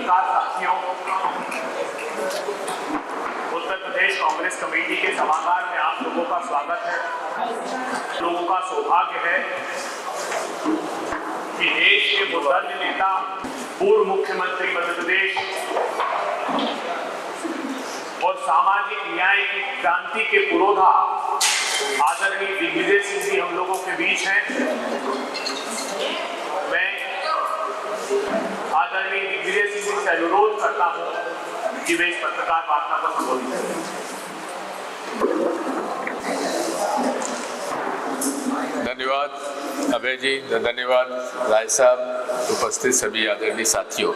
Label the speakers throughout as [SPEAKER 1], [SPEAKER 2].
[SPEAKER 1] पत्रकार साथियों, उत्तर प्रदेश कांग्रेस कमेटी के सभागार में आप लोगों का स्वागत है। लोगों का सौभाग्य है कि देश के बुजुर्ग नेता, पूर्व मुख्यमंत्री मध्य प्रदेश और सामाजिक न्याय की क्रांति के पुरोधा आदरणीय दिग्विजय सिंह जी हम लोगों के बीच हैं। मैं आदरणीय दिग्विजय सिंह जी से अनुरोध करता हूं कि वे इस पत्रकार वार्ता को संबोधित करें।
[SPEAKER 2] धन्यवाद अभय जी, धन्यवाद राय साहब, उपस्थित सभी आदरणीय साथियों।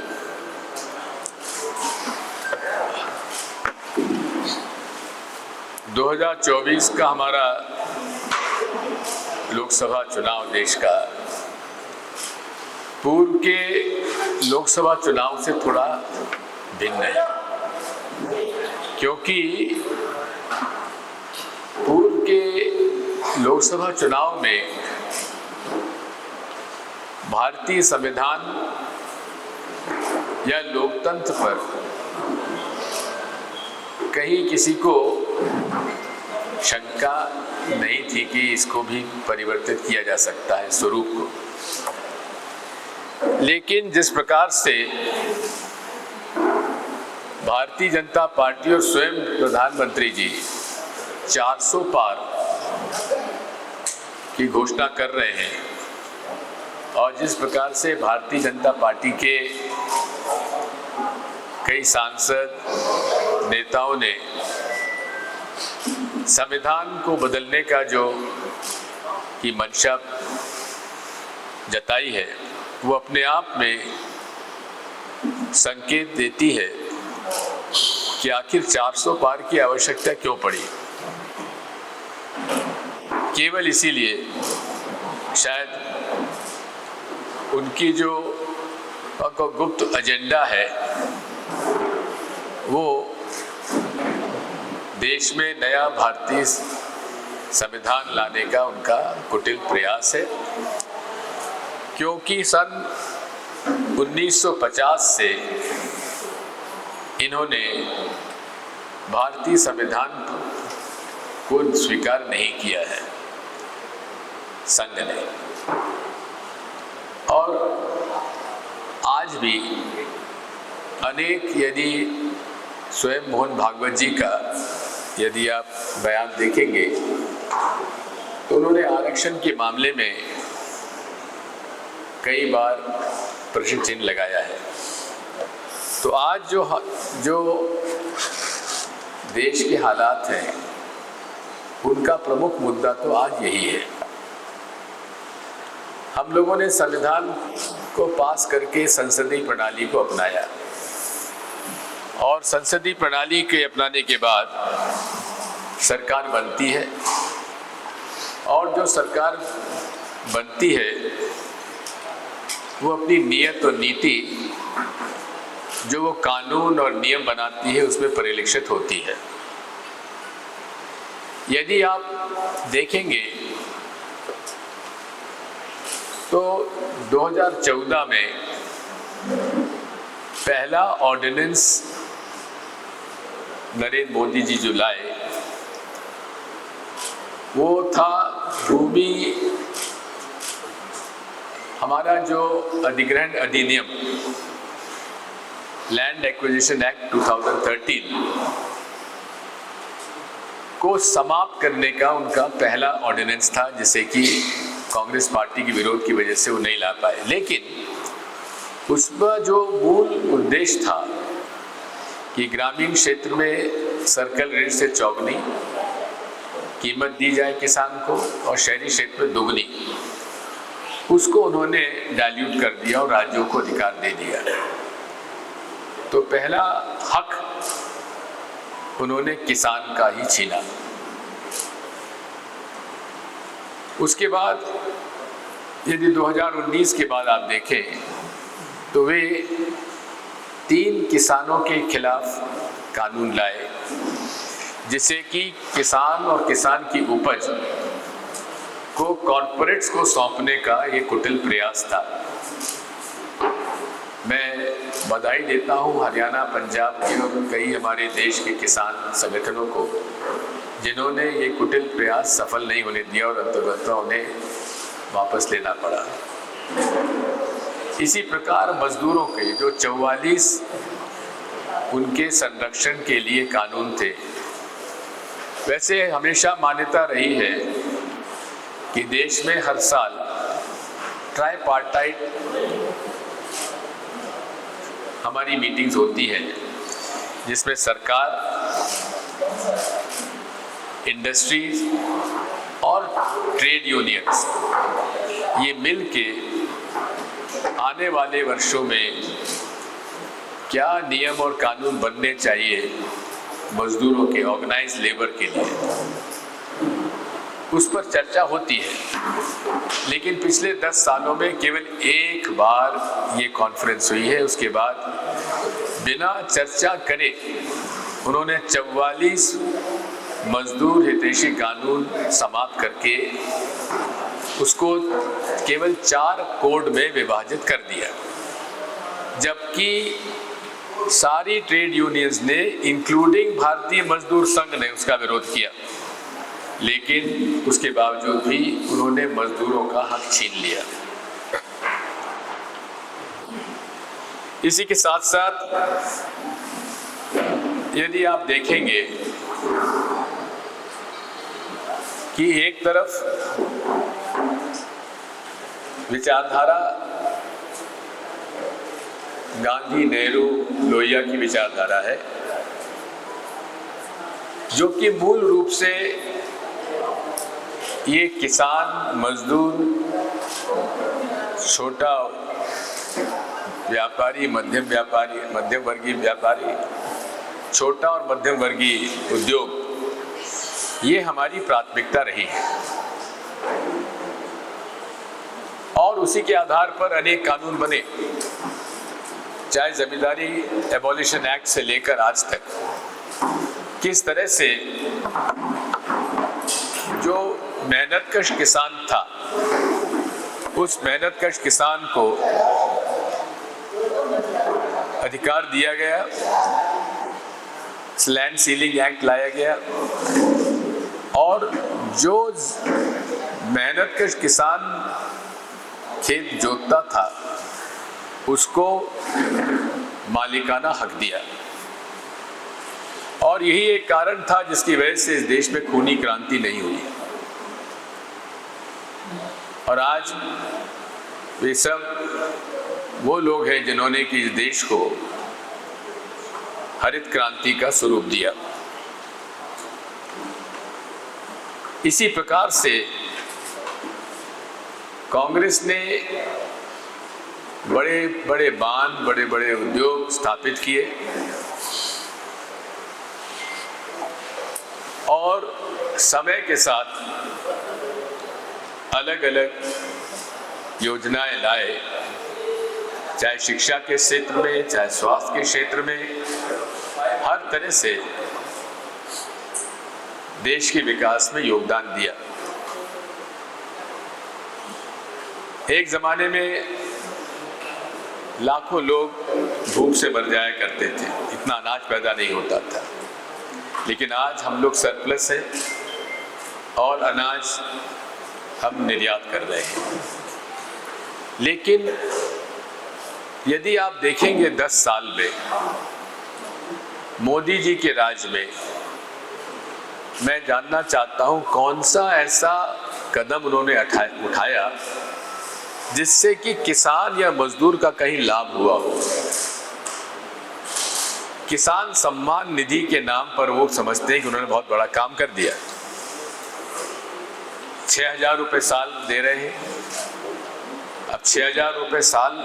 [SPEAKER 2] दो 2024 का हमारा लोकसभा चुनाव देश का पूर्व के लोकसभा चुनाव से थोड़ा भिन्न है, क्योंकि पूर्व के लोकसभा चुनाव में भारतीय संविधान या लोकतंत्र पर कहीं किसी को शंका नहीं थी कि इसको भी परिवर्तित किया जा सकता है स्वरूप को। लेकिन जिस प्रकार से भारतीय जनता पार्टी और स्वयं प्रधानमंत्री जी 400 पार की घोषणा कर रहे हैं और जिस प्रकार से भारतीय जनता पार्टी के कई सांसद नेताओं ने संविधान को बदलने का जो की मंशा जताई है, वो अपने आप में संकेत देती है कि आखिर 400 पार की आवश्यकता क्यों पड़ी। केवल इसीलिए शायद उनकी जो गुप्त एजेंडा है वो देश में नया भारतीय संविधान लाने का उनका कुटिल प्रयास है, क्योंकि सन 1950 से इन्होंने भारतीय संविधान को स्वीकार नहीं किया है संघ ने। और आज भी अनेक, यदि स्वयं मोहन भागवत जी का यदि आप बयान देखेंगे तो उन्होंने आरक्षण के मामले में कई बार प्रश्न चिन्ह लगाया है। तो आज जो देश के हालात हैं उनका प्रमुख मुद्दा तो आज यही है। हम लोगों ने संविधान को पास करके संसदीय प्रणाली को अपनाया और संसदीय प्रणाली के अपनाने के बाद सरकार बनती है और जो सरकार बनती है वो अपनी नीयत और नीति जो वो कानून और नियम बनाती है उसमें परिलक्षित होती है। यदि आप देखेंगे तो 2014 में पहला ऑर्डिनेंस नरेंद्र मोदी जी जो लाए वो था भूमि, हमारा जो अधिग्रहण अधिनियम लैंड एक्विजिशन एक्ट 2013 को समाप्त करने का उनका पहला ऑर्डिनेंस था, जिसे कि कांग्रेस पार्टी के विरोध की वजह से वो नहीं ला पाए। लेकिन उसका जो मूल उद्देश्य था कि ग्रामीण क्षेत्र में सर्कल रेट से चौगुनी कीमत दी जाए किसान को और शहरी क्षेत्र में दुगनी, उसको उन्होंने डाइल्यूट कर दिया और राज्यों को अधिकार दे दिया। तो पहला हक उन्होंने किसान का ही छीना। उसके बाद यदि 2019 के बाद आप देखें तो वे 3 किसानों के खिलाफ कानून लाए, जिससे कि किसान और किसान की उपज को कॉर्पोरेट्स को सौंपने का ये कुटिल प्रयास था। मैं बधाई देता हूँ हरियाणा, पंजाब के और कई हमारे देश के किसान संगठनों को, जिन्होंने ये कुटिल प्रयास सफल नहीं होने दिया और अंततः उन्हें वापस लेना पड़ा। इसी प्रकार मजदूरों के जो 44 उनके संरक्षण के लिए कानून थे, वैसे हमेशा मान्यता रही है कि देश में हर साल ट्राईपार्टाइट हमारी मीटिंग्स होती हैं, जिसमें सरकार, इंडस्ट्रीज और ट्रेड यूनियंस ये मिल के आने वाले वर्षों में क्या नियम और कानून बनने चाहिए मजदूरों के, ऑर्गेनाइज लेबर के लिए, उस पर चर्चा होती है। लेकिन पिछले 10 सालों में केवल एक बार ये कॉन्फ्रेंस हुई है। उसके बाद बिना चर्चा करे उन्होंने 44 मजदूर हितैषी कानून समाप्त करके उसको केवल 4 कोड में विभाजित कर दिया, जबकि सारी ट्रेड यूनियंस ने, इंक्लूडिंग भारतीय मजदूर संघ ने, उसका विरोध किया। लेकिन उसके बावजूद भी उन्होंने मजदूरों का हक छीन लिया। इसी के साथ साथ यदि आप देखेंगे कि एक तरफ विचारधारा गांधी, नेहरू, लोहिया की विचारधारा है, जो कि मूल रूप से ये किसान, मजदूर, छोटा व्यापारी, मध्यम वर्गीय व्यापारी, छोटा और मध्यम वर्गीय उद्योग, ये हमारी प्राथमिकता रही है। और उसी के आधार पर अनेक कानून बने, चाहे जमींदारी एबॉलिशन एक्ट से लेकर आज तक। किस तरह से जो मेहनतकश किसान था, उस मेहनतकश किसान को अधिकार दिया गया, लैंड सीलिंग एक्ट लाया गया, और जो मेहनतकश किसान खेत जोतता था उसको मालिकाना हक दिया। और यही एक कारण था जिसकी वजह से इस देश में खूनी क्रांति नहीं हुई। और आज वे सब वो लोग हैं जिन्होंने कि इस देश को हरित क्रांति का स्वरूप दिया। इसी प्रकार से कांग्रेस ने बड़े बड़े बांध, बड़े बड़े उद्योग स्थापित किए और समय के साथ अलग अलग योजनाएं लाए, चाहे शिक्षा के क्षेत्र में, चाहे स्वास्थ्य के क्षेत्र में, हर तरह से देश के विकास में योगदान दिया। एक जमाने में लाखों लोग भूख से मर जाया करते थे, इतना अनाज पैदा नहीं होता था। लेकिन आज हम लोग सरप्लस है और अनाज हम निर्यात कर रहे हैं। लेकिन यदि आप देखेंगे 10 साल में मोदी जी के राज में, मैं जानना चाहता हूं कौन सा ऐसा कदम उन्होंने उठाया जिससे कि किसान या मजदूर का कहीं लाभ हुआ हो। किसान सम्मान निधि के नाम पर वो समझते हैं कि उन्होंने बहुत बड़ा काम कर दिया। 6,000 रुपये साल दे रहे हैं। अब 6,000 रुपये साल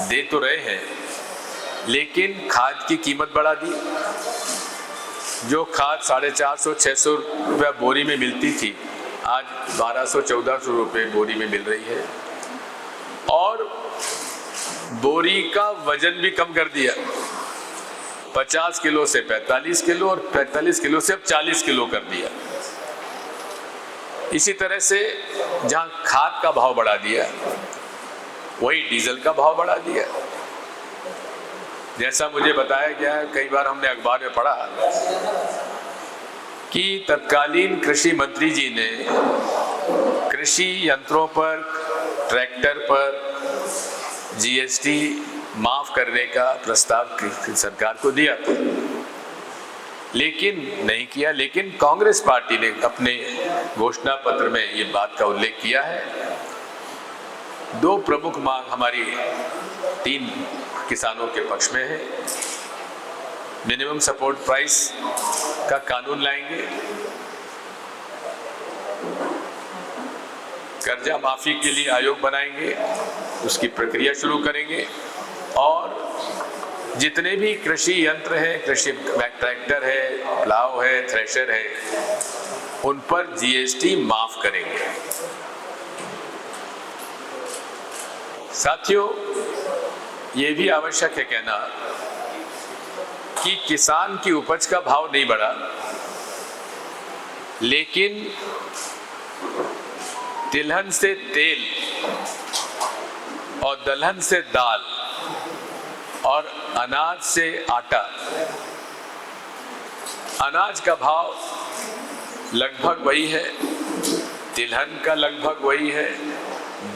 [SPEAKER 2] दे तो रहे हैं, लेकिन खाद की कीमत बढ़ा दी। जो खाद 450-600 रुपये बोरी में मिलती थी, आज 1200-1400 रुपये बोरी में मिल रही है। और बोरी का वजन भी कम कर दिया, 50 किलो से 45 किलो और 45 किलो से अब 40 किलो कर दिया। इसी तरह से जहां खाद का भाव बढ़ा दिया, वही डीजल का भाव बढ़ा दिया। जैसा मुझे बताया गया है, कई बार हमने अखबार में पढ़ा कि तत्कालीन कृषि मंत्री जी ने कृषि यंत्रों पर, ट्रैक्टर पर जीएसटी माफ करने का प्रस्ताव सरकार को दिया था, लेकिन नहीं किया। लेकिन कांग्रेस पार्टी ने अपने घोषणा पत्र में ये बात का उल्लेख किया है। दो प्रमुख मांग हमारी 3 किसानों के पक्ष में है। मिनिमम सपोर्ट प्राइस का कानून लाएंगे, कर्जा माफी के लिए आयोग बनाएंगे, उसकी प्रक्रिया शुरू करेंगे, और जितने भी कृषि यंत्र हैं, कृषि ट्रैक्टर है, प्लाव है, थ्रेशर है, उन पर जीएसटी माफ करेंगे। साथियों, ये भी आवश्यक है कहना कि किसान की उपज का भाव नहीं बढ़ा, लेकिन तिलहन से तेल और दलहन से दाल और अनाज से आटा, अनाज का भाव लगभग वही है, तिलहन का लगभग वही है,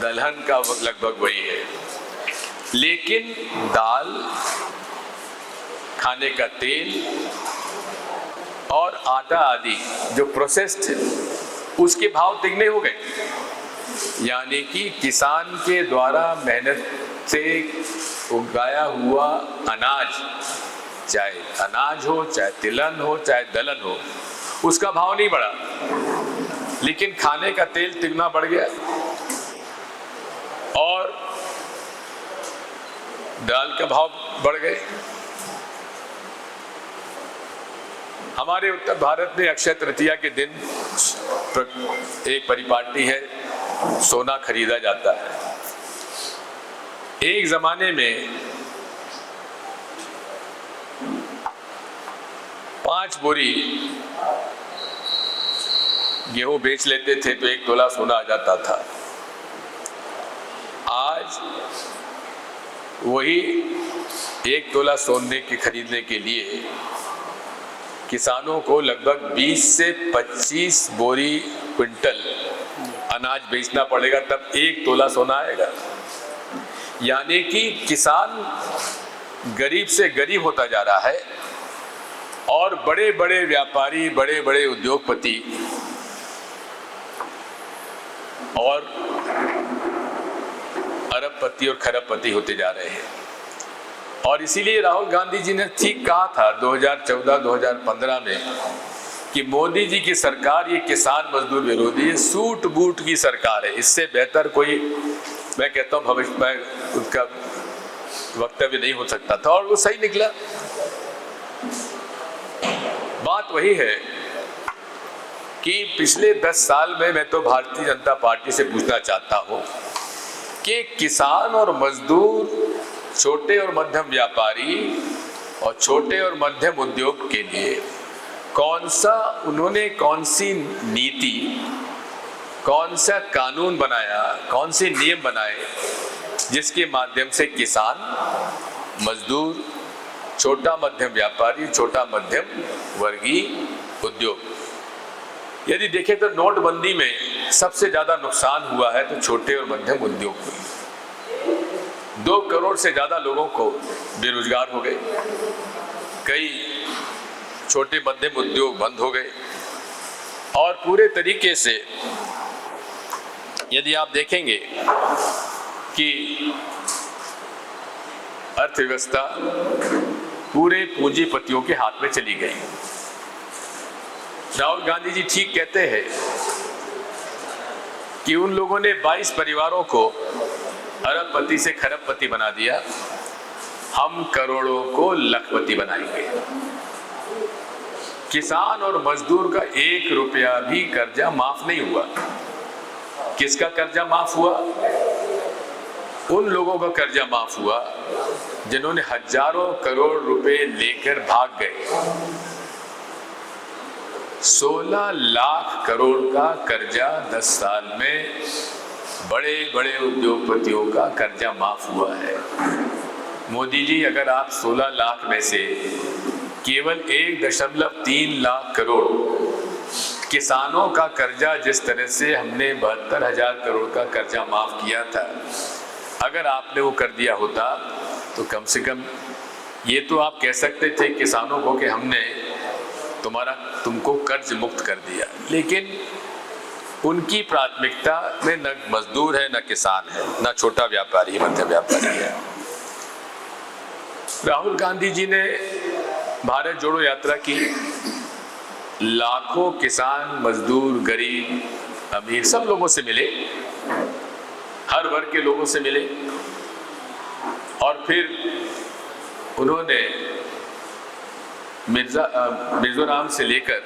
[SPEAKER 2] दलहन का लगभग वही है, लेकिन दाल, खाने का तेल और आटा आदि जो प्रोसेस्ड है, उसके भाव तिगने हो गए। यानी कि किसान के द्वारा मेहनत से उगाया हुआ अनाज, चाहे अनाज हो, चाहे तिलहन हो, चाहे दलहन हो, उसका भाव नहीं बढ़ा, लेकिन खाने का तेल तिगुना बढ़ गया और दाल का भाव बढ़ गए। हमारे उत्तर भारत में अक्षय तृतीया के दिन एक परिपाटी है, सोना खरीदा जाता है। एक जमाने में 5 बोरी गेहूं बेच लेते थे तो 1 तोला सोना आ जाता था। आज वही 1 तोला सोने के खरीदने के लिए किसानों को लगभग 20 से 25 बोरी क्विंटल अनाज बेचना पड़ेगा, तब 1 तोला सोना आएगा। यानी कि किसान गरीब से गरीब होता जा रहा है और बड़े बड़े व्यापारी, बड़े बड़े उद्योगपति और अरबपति और खरबपति होते जा रहे हैं। और इसीलिए राहुल गांधी जी ने ठीक कहा था 2014-2015 में कि मोदी जी की सरकार ये किसान मजदूर विरोधी है, सूट बूट की सरकार है, इससे बेहतर कोई, मैं कहता हूँ, भविष्य में उसका वक्तव्य नहीं हो सकता था। और वो सही निकला। बात वही है कि पिछले 10 साल में मैं तो भारतीय जनता पार्टी से पूछना चाहता हूँ कि किसान और मजदूर, छोटे और मध्यम व्यापारी और छोटे और मध्यम उद्योग के लिए उन्होंने कौन सी नीति, कौन सा कानून बनाया, कौन से नियम बनाए जिसके माध्यम से किसान, मजदूर, छोटा मध्यम व्यापारी, छोटा मध्यम वर्गीय उद्योग, यदि देखें तो नोटबंदी में सबसे ज्यादा नुकसान हुआ है तो छोटे और मध्यम उद्योग को। 2 करोड़ से ज्यादा लोगों को बेरोजगार हो गए, कई छोटे मध्यम उद्योग बंद हो गए और पूरे तरीके से यदि आप देखेंगे कि अर्थव्यवस्था पूरे पूंजीपतियों के हाथ में चली गई। राहुल गांधी जी ठीक कहते हैं कि उन लोगों ने 22 परिवारों को अरबपति से खरबपति बना दिया, हम करोड़ों को लखपति बनाएंगे। किसान और मजदूर का 1 रुपया भी कर्जा माफ नहीं हुआ। किसका कर्जा माफ हुआ? उन लोगों का कर्जा माफ हुआ जिन्होंने हजारों करोड़ रुपए लेकर भाग गए। 16 लाख करोड़ का कर्जा 10 साल में बड़े बड़े उद्योगपतियों का कर्जा माफ हुआ है। मोदी जी, अगर आप 16 लाख में से केवल 1.3 लाख करोड़ किसानों का कर्जा, जिस तरह से हमने 72,000 करोड़ का कर्जा माफ किया था, अगर आपने वो कर दिया होता तो कम से कम ये तो आप कह सकते थे किसानों को कि हमने तुमको कर्ज मुक्त कर दिया। लेकिन उनकी प्राथमिकता में न मजदूर है, न किसान है, न छोटा व्यापारी, मध्यम व्यापारी है। राहुल गांधी जी ने भारत जोड़ो यात्रा की, लाखों किसान, मजदूर, गरीब, अमीर, सब लोगों से मिले, हर वर्ग के लोगों से मिले, और फिर उन्होंने मिजोरम से लेकर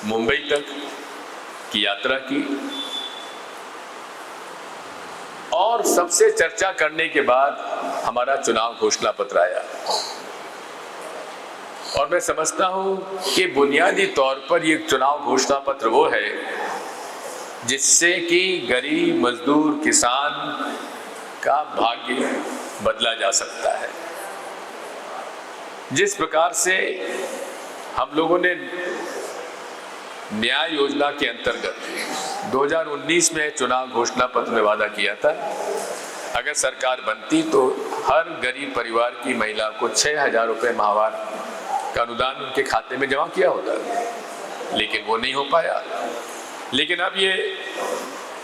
[SPEAKER 2] मुंबई तक की यात्रा की, और सबसे चर्चा करने के बाद हमारा चुनाव घोषणा पत्र आया। और मैं समझता हूं कि बुनियादी तौर पर ये चुनाव घोषणा पत्र वो है जिससे कि गरीब, मजदूर, किसान का भाग्य बदला जा सकता है। जिस प्रकार से हम लोगों ने न्याय योजना के अंतर्गत 2019 में चुनाव घोषणा पत्र में वादा किया था, अगर सरकार बनती तो हर गरीब परिवार की महिला को 6,000 रुपये माहवार का अनुदान उनके खाते में जमा किया होता, लेकिन वो नहीं हो पाया। लेकिन अब ये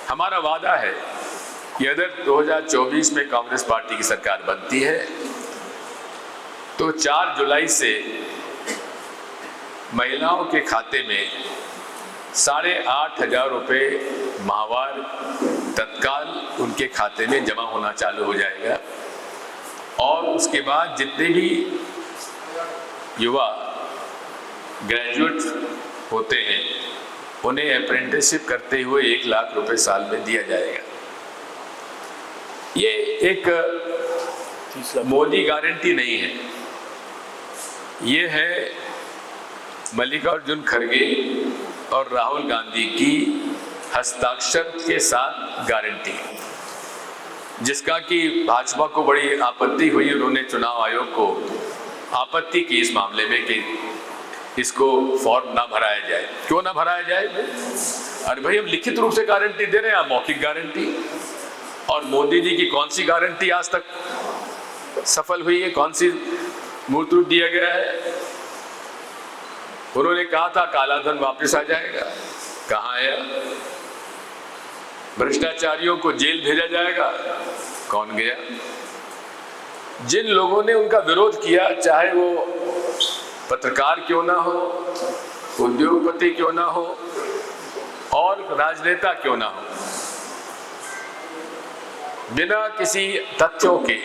[SPEAKER 2] हमारा वादा है कि अगर 2024 में कांग्रेस पार्टी की सरकार बनती है तो 4 जुलाई से महिलाओं के खाते में 8,500 रुपये माहवार तत्काल उनके खाते में जमा होना चालू हो जाएगा। और उसके बाद जितने भी युवा ग्रेजुएट होते हैं उन्हें अप्रेंटिसशिप करते हुए 1 लाख रुपए साल में दिया जाएगा। ये एक मोदी गारंटी नहीं है, ये है मल्लिकार्जुन खड़गे और राहुल गांधी की हस्ताक्षर के साथ गारंटी, जिसका कि भाजपा को बड़ी आपत्ति हुई। उन्होंने चुनाव आयोग को आपत्ति की इस मामले में कि इसको फॉर्म ना भराया जाए। क्यों ना भराया जाए? अरे भाई, हम लिखित रूप से गारंटी दे रहे हैं, आप मौखिक गारंटी। और मोदी जी की कौन सी गारंटी आज तक सफल हुई है? कौन सी मूर्त रूप दिया गया है? उन्होंने कहा था काला धन वापस आ जाएगा, कहाँ आया? भ्रष्टाचारियों को जेल भेजा जाएगा, कौन गया? जिन लोगों ने उनका विरोध किया, चाहे वो पत्रकार क्यों ना हो, उद्योगपति क्यों ना हो और राजनेता क्यों ना हो, बिना किसी तथ्यों के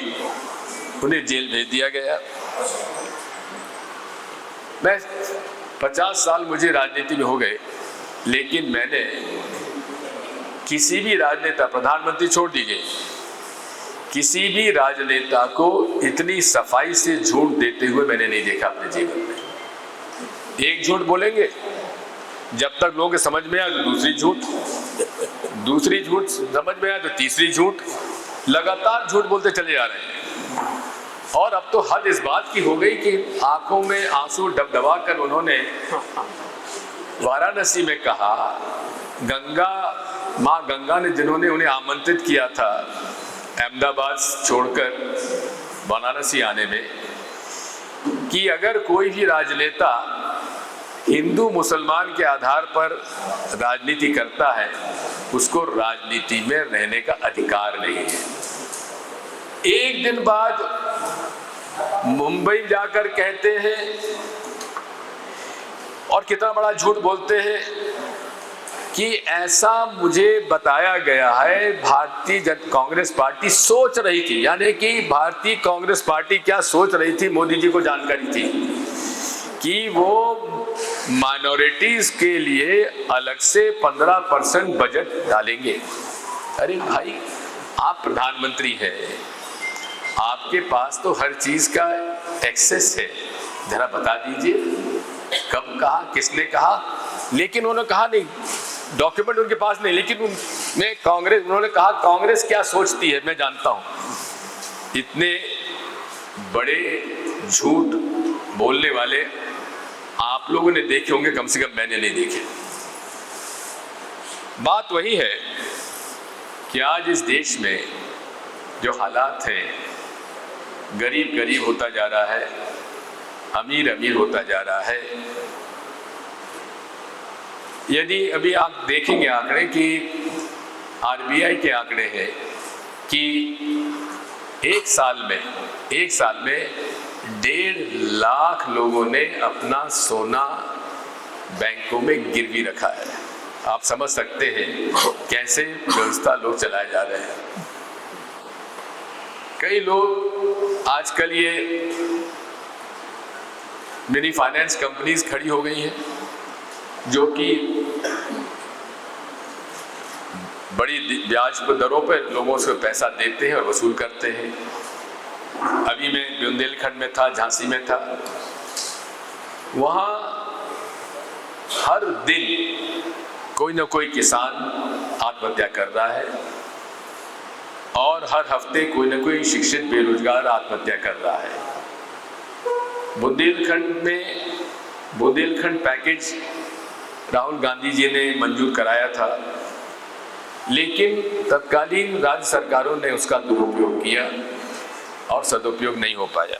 [SPEAKER 2] उन्हें जेल भेज दिया गया। मैं 50 साल मुझे राजनीति में हो गए, लेकिन मैंने किसी भी राजनेता, प्रधानमंत्री छोड़ दीजिए, किसी भी राजनेता को इतनी सफाई से झूठ देते हुए मैंने नहीं देखा अपने जीवन में। एक झूठ बोलेंगे, जब तक लोगों के समझ में आए तो दूसरी झूठ, दूसरी झूठ समझ में आए तो तीसरी झूठ, लगातार झूठ बोलते चले जा रहे हैं। और अब तो हद इस बात की हो गई कि आंखों में आंसू डबडबा कर उन्होंने वाराणसी में कहा, माँ गंगा ने, जिन्होंने उन्हें आमंत्रित किया था अहमदाबाद छोड़कर वाराणसी आने में, कि अगर कोई भी राजनेता हिंदू मुसलमान के आधार पर राजनीति करता है, उसको राजनीति में रहने का अधिकार नहीं है। एक दिन बाद मुंबई जाकर कहते हैं, और कितना बड़ा झूठ बोलते हैं कि ऐसा मुझे बताया गया है, भारतीय कांग्रेस पार्टी सोच रही थी। यानी कि भारतीय कांग्रेस पार्टी क्या सोच रही थी, मोदी जी को जानकारी थी कि वो माइनॉरिटीज के लिए अलग से 15% बजट डालेंगे। अरे भाई, आप प्रधानमंत्री हैं, आपके पास तो हर चीज का एक्सेस है, जरा बता दीजिए कब कहा, किसने कहा। लेकिन उन्होंने कहा नहीं, डॉक्यूमेंट उनके पास नहीं, लेकिन उन्होंने कहा कांग्रेस क्या सोचती है मैं जानता हूं। इतने बड़े झूठ बोलने वाले आप लोगों ने देखे होंगे, कम से कम मैंने नहीं देखे। बात वही है कि आज इस देश में जो हालात हैं, गरीब गरीब होता जा रहा है, अमीर अमीर होता जा रहा है। यदि अभी आप देखेंगे आंकड़े कि आरबीआई के आंकड़े हैं कि एक साल में 1.5 लाख लोगों ने अपना सोना बैंकों में गिरवी रखा है। आप समझ सकते हैं कैसे व्यवस्था लोग चलाए जा रहे हैं। कई लोग आजकल ये मेरी फाइनेंस कंपनीज खड़ी हो गई हैं जो कि बड़ी ब्याज पर दरों पर लोगों से पैसा देते हैं और वसूल करते हैं। अभी मैं बुंदेलखंड में था, झांसी में था, वहाँ हर दिन कोई ना कोई किसान आत्महत्या कर रहा है और हर हफ्ते कोई ना कोई शिक्षित बेरोजगार आत्महत्या कर रहा है। बुंदेलखंड पैकेज राहुल गांधी जी ने मंजूर कराया था, लेकिन तत्कालीन राज्य सरकारों ने उसका दुरुपयोग किया और सदुपयोग नहीं हो पाया।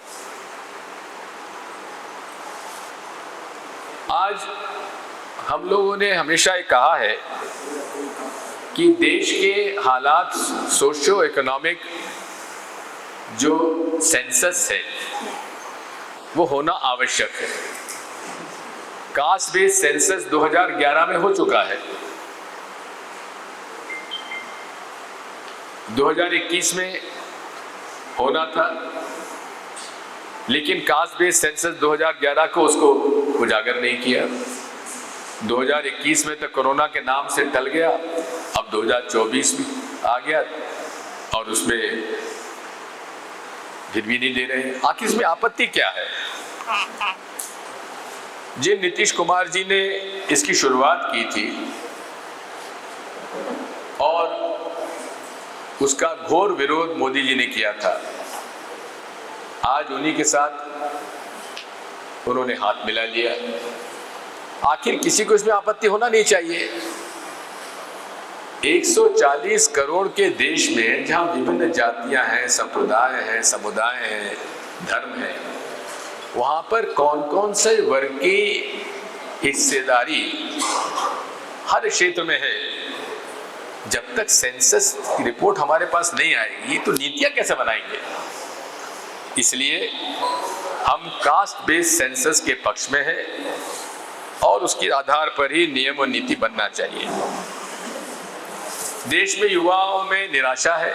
[SPEAKER 2] आज हम लोगों ने हमेशा ये कहा है कि देश के हालात, सोशियो इकोनॉमिक जो सेंसस है वो होना आवश्यक है। कास्ट बेस्ड सेंसस 2011 में हो चुका है, 2021 में होना था, लेकिन कास्ट बेस्ड सेंसस 2011 को उसको उजागर नहीं किया। 2021 में तो कोरोना के नाम से टल गया, अब 2024 में आ गया और उसमें फिर भी नहीं दे रहे हैं। आखिर इसमें आपत्ति क्या है? जिन नीतीश कुमार जी ने इसकी शुरुआत की थी और उसका घोर विरोध मोदी जी ने किया था, आज उन्हीं के साथ उन्होंने हाथ मिला लिया। आखिर किसी को इसमें आपत्ति होना नहीं चाहिए। 140 करोड़ के देश में जहां विभिन्न जातियां हैं, संप्रदाय हैं, समुदाय हैं, धर्म हैं, वहां पर कौन कौन से वर्ग की हिस्सेदारी हर क्षेत्र में है। जब तक सेंसस की रिपोर्ट हमारे पास नहीं आएगी तो नीतियां कैसे बनाएंगे? इसलिए हम कास्ट बेस्ड सेंसस के पक्ष में हैं और उसके आधार पर ही नियम और नीति बनना चाहिए। देश में युवाओं में निराशा है,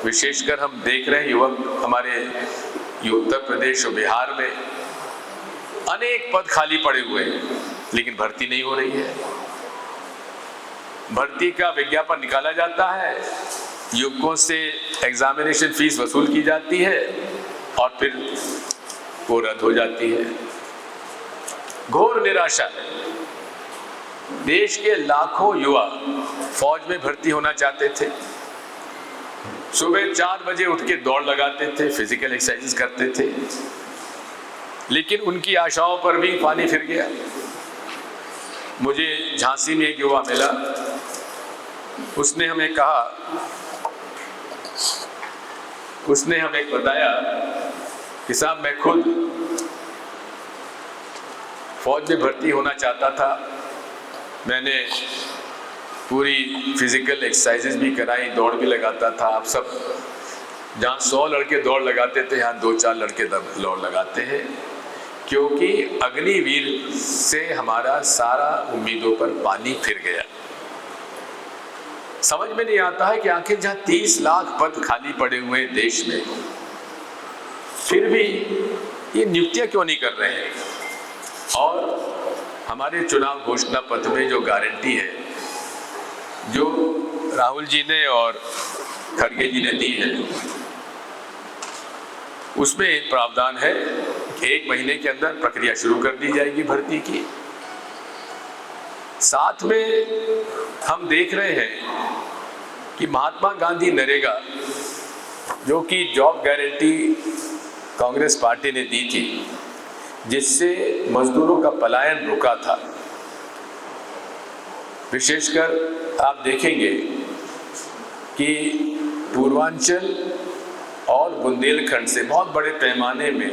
[SPEAKER 2] विशेषकर हम देख रहे हैं युवक हमारे उत्तर प्रदेश और बिहार में अनेक पद खाली पड़े हुए हैं, लेकिन भर्ती नहीं हो रही है। भर्ती का विज्ञापन निकाला जाता है, युवकों से एग्जामिनेशन फीस वसूल की जाती है और फिर वो रद्द हो जाती है। घोर निराशा है। देश के लाखों युवा फौज में भर्ती होना चाहते थे, सुबह 4 बजे उठ के दौड़ लगाते थे, फिजिकल एक्सरसाइज करते थे, लेकिन उनकी आशाओं पर भी पानी फिर गया। मुझे झांसी में एक युवा मिला, उसने हमें बताया कि साहब मैं खुद फौज में भर्ती होना चाहता था, मैंने पूरी फिजिकल एक्सरसाइजेज भी कराई, दौड़ भी लगाता था। आप सब जहाँ 100 लड़के दौड़ लगाते थे, यहाँ 2-4 लड़के दौड़ लगाते हैं, क्योंकि अग्निवीर से हमारा सारा उम्मीदों पर पानी फिर गया। समझ में नहीं आता है कि आखिर जहाँ 30 लाख पद खाली पड़े हुए देश में, फिर भी ये नियुक्तियां क्यों नहीं कर रहे हैं? और हमारे चुनाव घोषणा पत्र में जो गारंटी है, जो राहुल जी ने और खड़गे जी ने दी है, उसमें प्रावधान है कि 1 महीने के अंदर प्रक्रिया शुरू कर दी जाएगी भर्ती की। साथ में हम देख रहे हैं कि महात्मा गांधी नरेगा, जो कि जॉब गारंटी कांग्रेस पार्टी ने दी थी, जिससे मजदूरों का पलायन रुका था। विशेषकर आप देखेंगे कि पूर्वांचल और बुंदेलखंड से बहुत बड़े पैमाने में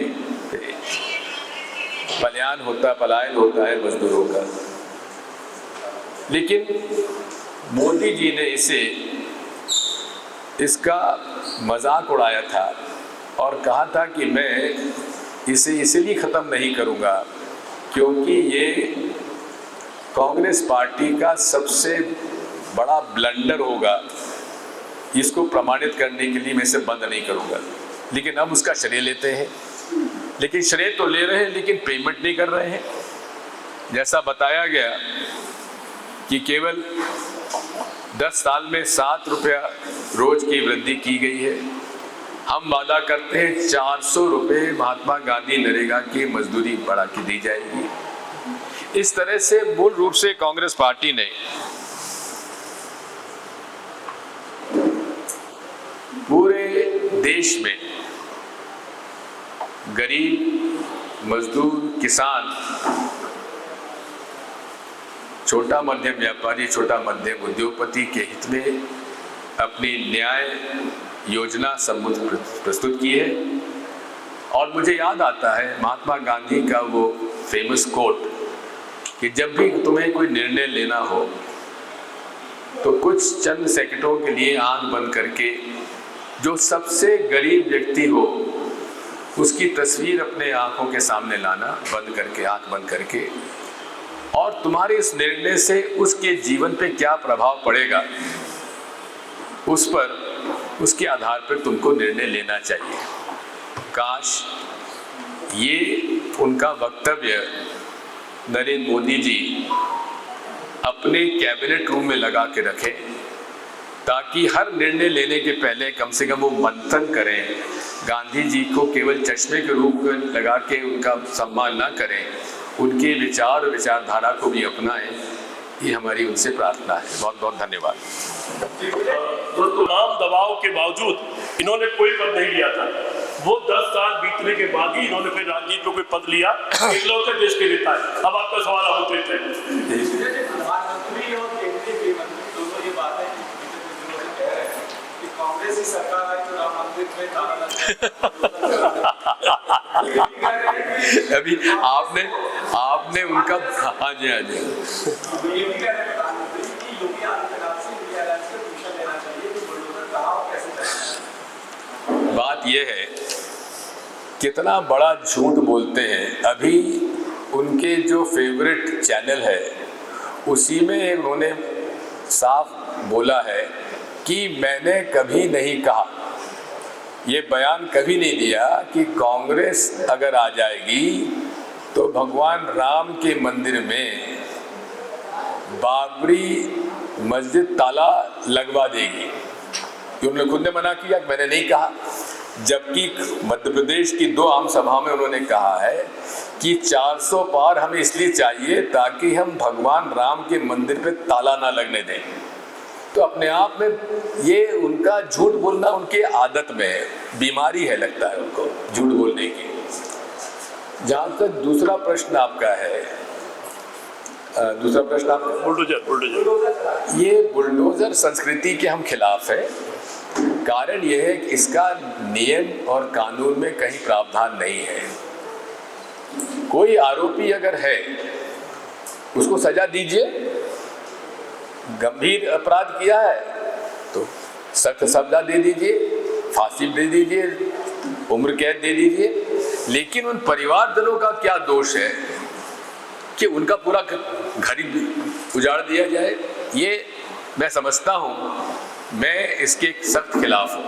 [SPEAKER 2] पलायन होता है मजदूरों का। लेकिन मोदी जी ने इसका मजाक उड़ाया था और कहा था कि मैं इसे इसलिए ख़त्म नहीं करूँगा क्योंकि ये कांग्रेस पार्टी का सबसे बड़ा ब्लंडर होगा, इसको प्रमाणित करने के लिए मैं इसे बंद नहीं करूँगा। लेकिन अब उसका श्रेय लेते हैं, लेकिन श्रेय तो ले रहे हैं लेकिन पेमेंट नहीं कर रहे हैं। जैसा बताया गया कि केवल 10 साल में 7 रुपया रोज की वृद्धि की गई है। हम वादा करते हैं 400 रुपये महात्मा गांधी नरेगा की मजदूरी बढ़ा के दी जाएगी। इस तरह से मूल रूप से कांग्रेस पार्टी ने पूरे देश में गरीब, मजदूर, किसान, छोटा मध्यम व्यापारी, छोटा मध्यम उद्योगपति के हित में अपनी न्याय योजना प्रस्तुत की है। और मुझे याद आता है महात्मा गांधी का वो फेमस कोट कि जब भी तुम्हें कोई निर्णय लेना हो तो कुछ चंद सेकंडों के लिए आंख बंद करके जो सबसे गरीब व्यक्ति हो उसकी तस्वीर अपने आंखों के सामने लाना, बंद करके, आंख बंद करके, और तुम्हारे इस निर्णय से उसके जीवन पे क्या प्रभाव पड़ेगा उस पर, उसके आधार पर तुमको निर्णय लेना चाहिए। काश ये उनका वक्तव्य नरेंद्र मोदी जी अपने कैबिनेट रूम में लगा के रखें, ताकि हर निर्णय लेने के पहले कम से कम वो मंथन करें। गांधी जी को केवल चश्मे के रूप में लगा के उनका सम्मान ना करें, उनके विचार और विचारधारा को भी अपनाएं। ये हमारी उनसे प्रार्थना है। बहुत बहुत धन्यवाद।
[SPEAKER 3] तो तमाम दबाव के बावजूद इन्होंने कोई पद नहीं लिया था। वो 10 साल बीतने के बाद ही इन्होंने फिर राजनीति में कोई पद लिया। इकलौते देश के नेता है। अब आपका सवाल आमंत्रित है।
[SPEAKER 4] प्रधानमंत्री और केंद्रीय गृह मंत्री दोनों ये बातें कह रहे हैं कि कांग्रेस की सरकार आई तो राम मंदिर में ताला लग गया।
[SPEAKER 2] अभी आपने उनका, हाँ जी हाँ जी,
[SPEAKER 4] ये भी कह रहे हैं प्रधानमंत्री कि योगी आदित्यनाथ से इंडिया अलायंस से परमिशन लेना चाहिए कि बुलडोजर कहाँ और कैसे चलेगा।
[SPEAKER 2] बात यह है कितना बड़ा झूठ बोलते हैं। अभी उनके जो फेवरेट चैनल है उसी में उन्होंने साफ बोला है कि मैंने कभी नहीं कहा, ये बयान कभी नहीं दिया कि कांग्रेस अगर आ जाएगी तो भगवान राम के मंदिर में बाबरी मस्जिद ताला लगवा देगी। उन्होंने खुद ने मना किया, मैंने नहीं कहा। जबकि मध्य प्रदेश की 2 आम सभा में उन्होंने कहा है कि 400 पार हमें इसलिए चाहिए ताकि हम भगवान राम के मंदिर पे ताला ना लगने दें। तो अपने आप में ये उनका झूठ बोलना उनके आदत में है, बीमारी है लगता है उनको झूठ बोलने की। जहाँ तक दूसरा प्रश्न आपका है, बुलडोजर, ये बुलडोजर संस्कृति के हम खिलाफ है। कारण यह है कि इसका नियम और कानून में कहीं प्रावधान नहीं है। कोई आरोपी अगर है उसको सजा दीजिए, गंभीर अपराध किया है तो सख्त सजा दे दीजिए, फांसी दे दीजिए, उम्र कैद दे दीजिए। लेकिन उन परिवारजनों का क्या दोष है कि उनका पूरा घर ही उजाड़ दिया जाए? ये मैं समझता हूँ, मैं इसके सख्त खिलाफ हूँ।